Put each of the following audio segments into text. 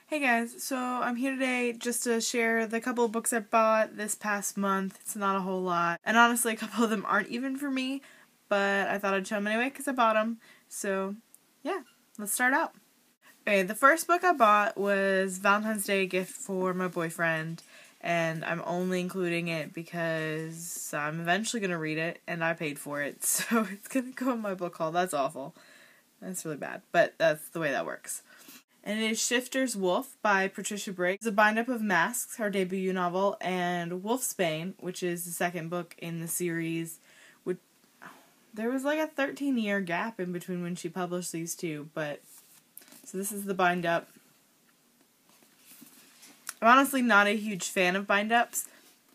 Hey guys, so I'm here today just to share the couple of books I bought this past month. It's not a whole lot, and honestly a couple of them aren't even for me, but I thought I'd show them anyway because I bought them. So yeah, let's start out. Okay, the first book I bought was Valentine's Day gift for my boyfriend, and I'm only including it because I'm eventually going to read it, and I paid for it, so it's going to go in my book haul. That's awful. That's really bad, but that's the way that works. And it is Shifter's Wolf by Patricia Briggs. It's a bind-up of Masks, her debut novel, and Wolfsbane, which is the second book in the series. There was like a 13-year gap in between when she published these two, but so this is the bind-up. I'm honestly not a huge fan of bind-ups,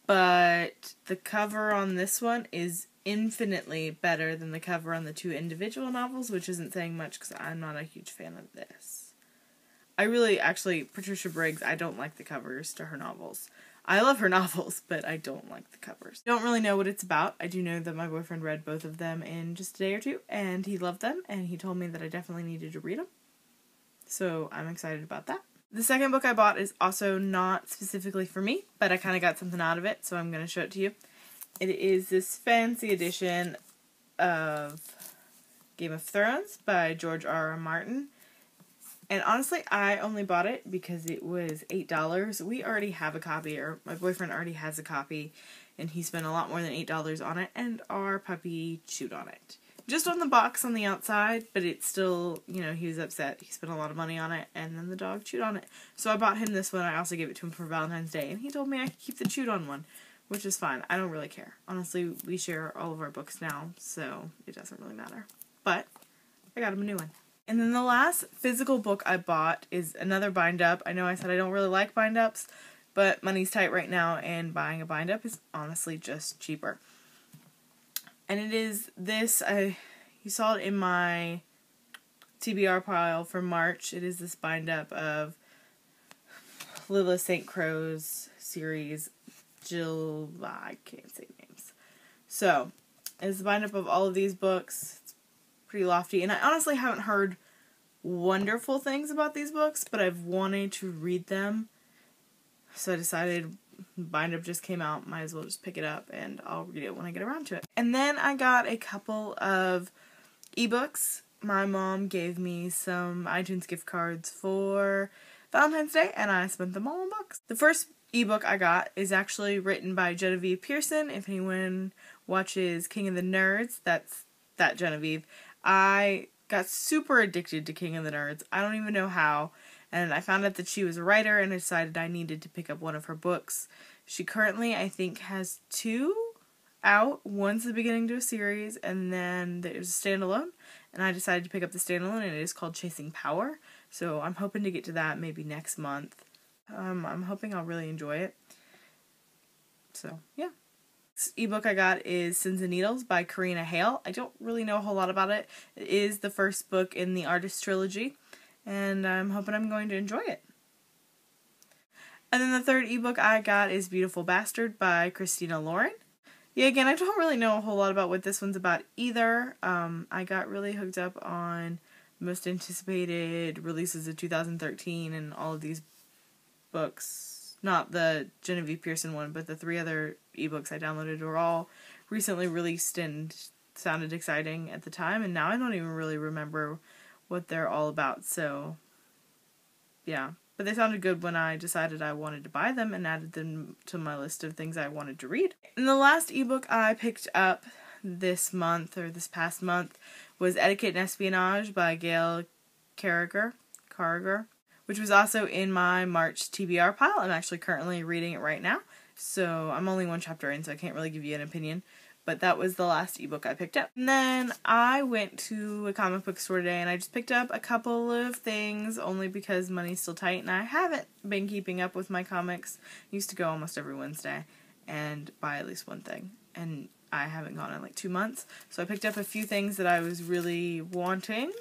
but the cover on this one is infinitely better than the cover on the two individual novels, which isn't saying much because I'm not a huge fan of this. Patricia Briggs, I don't like the covers to her novels. I love her novels, but I don't like the covers. I don't really know what it's about. I do know that my boyfriend read both of them in just a day or two, and he loved them, and he told me that I definitely needed to read them. So I'm excited about that. The second book I bought is also not specifically for me, but I kind of got something out of it, so I'm going to show it to you. It is this fancy edition of Game of Thrones by George R.R. Martin. And honestly, I only bought it because it was $8. We already have a copy, or my boyfriend already has a copy, and he spent a lot more than $8 on it, and our puppy chewed on it. Just on the box on the outside, but it's still, he was upset. He spent a lot of money on it, and then the dog chewed on it. So I bought him this one. I also gave it to him for Valentine's Day, and he told me I could keep the chewed on one, which is fine. I don't really care. Honestly, we share all of our books now, so it doesn't really matter. But I got him a new one. And then the last physical book I bought is another bind-up. I know I said I don't really like bind-ups, but money's tight right now, and buying a bind-up is honestly just cheaper. And it is this, you saw it in my TBR pile for March. It is this bind-up of Lilith St. Crow's series, I can't say names. So, it's the bind-up of all of these books. Pretty lofty, and I honestly haven't heard wonderful things about these books, but I've wanted to read them, so I decided bind-up just came out, might as well just pick it up, and I'll read it when I get around to it. And then I got a couple of ebooks. My mom gave me some iTunes gift cards for Valentine's Day, and I spent them all on books. The first ebook I got is actually written by Genevieve Pearson. If anyone watches King of the Nerds, that's that Genevieve. I got super addicted to King of the Nerds. I don't even know how. And I found out that she was a writer, and I decided I needed to pick up one of her books. She currently, I think, has 2 out. One's the beginning to a series, and then there's a standalone. And I decided to pick up the standalone, and it is called Chasing Power. So I'm hoping to get to that maybe next month. I'm hoping I'll really enjoy it. So, yeah. This ebook I got is Sins and Needles by Karina Hale. I don't really know a whole lot about it. It is the first book in the Artist trilogy, and I'm hoping I'm going to enjoy it. And then the third ebook I got is Beautiful Bastard by Christina Lauren. Yeah, again, I don't really know a whole lot about what this one's about either. I got really hooked up on most anticipated releases of 2013 and all of these books. Not the Genevieve Pearson one, but the 3 other ebooks I downloaded were all recently released and sounded exciting at the time, and now I don't even really remember what they're all about, so yeah. But they sounded good when I decided I wanted to buy them and added them to my list of things I wanted to read. And the last ebook I picked up this past month, was Etiquette and Espionage by Gail Carriger, which was also in my March TBR pile. I'm actually currently reading it right now, so I'm only 1 chapter in, so I can't really give you an opinion, but that was the last ebook I picked up. And then I went to a comic book store today, and I just picked up a couple of things, only because money's still tight, and I haven't been keeping up with my comics. I used to go almost every Wednesday and buy at least one thing, and I haven't gone in like 2 months, so I picked up a few things that I was really wanting.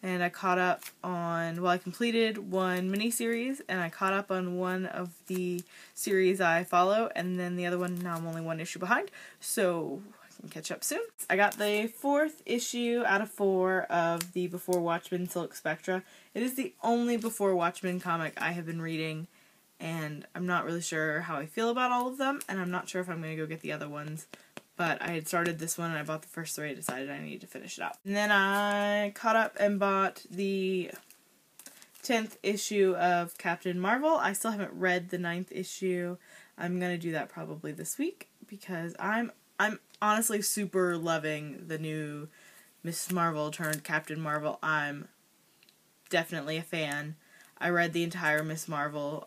And I caught up on, I completed one mini-series, and I caught up on one of the series I follow, and then the other one, now I'm only 1 issue behind, so I can catch up soon. I got the 4th issue out of 4 of the Before Watchmen Silk Spectra. It is the only Before Watchmen comic I have been reading, and I'm not really sure how I feel about all of them, and I'm not sure if I'm going to go get the other ones. But I had started this one, and I bought the first 3. I decided I needed to finish it out. And then I caught up and bought the 10th issue of Captain Marvel. I still haven't read the 9th issue. I'm going to do that probably this week, because I'm honestly super loving the new Miss Marvel turned Captain Marvel. I'm definitely a fan. I read the entire Miss Marvel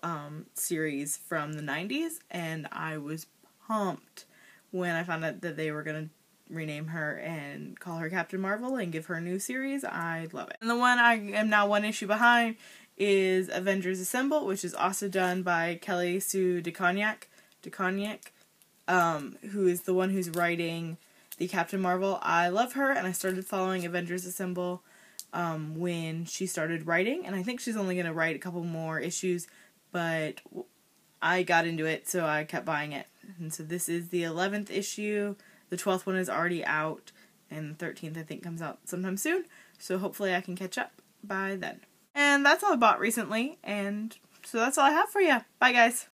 series from the 90s, and I was pumped when I found out that they were going to rename her and call her Captain Marvel and give her a new series. I love it. And the one I am now 1 issue behind is Avengers Assemble, which is also done by Kelly Sue DeConnick, who is the one who's writing the Captain Marvel. I love her, and I started following Avengers Assemble when she started writing, and I think she's only going to write a couple more issues, but I got into it, so I kept buying it. And so this is the 11th issue. The 12th one is already out, and the 13th I think comes out sometime soon, so hopefully I can catch up by then. And that's all I bought recently, and so that's all I have for you. Bye, guys.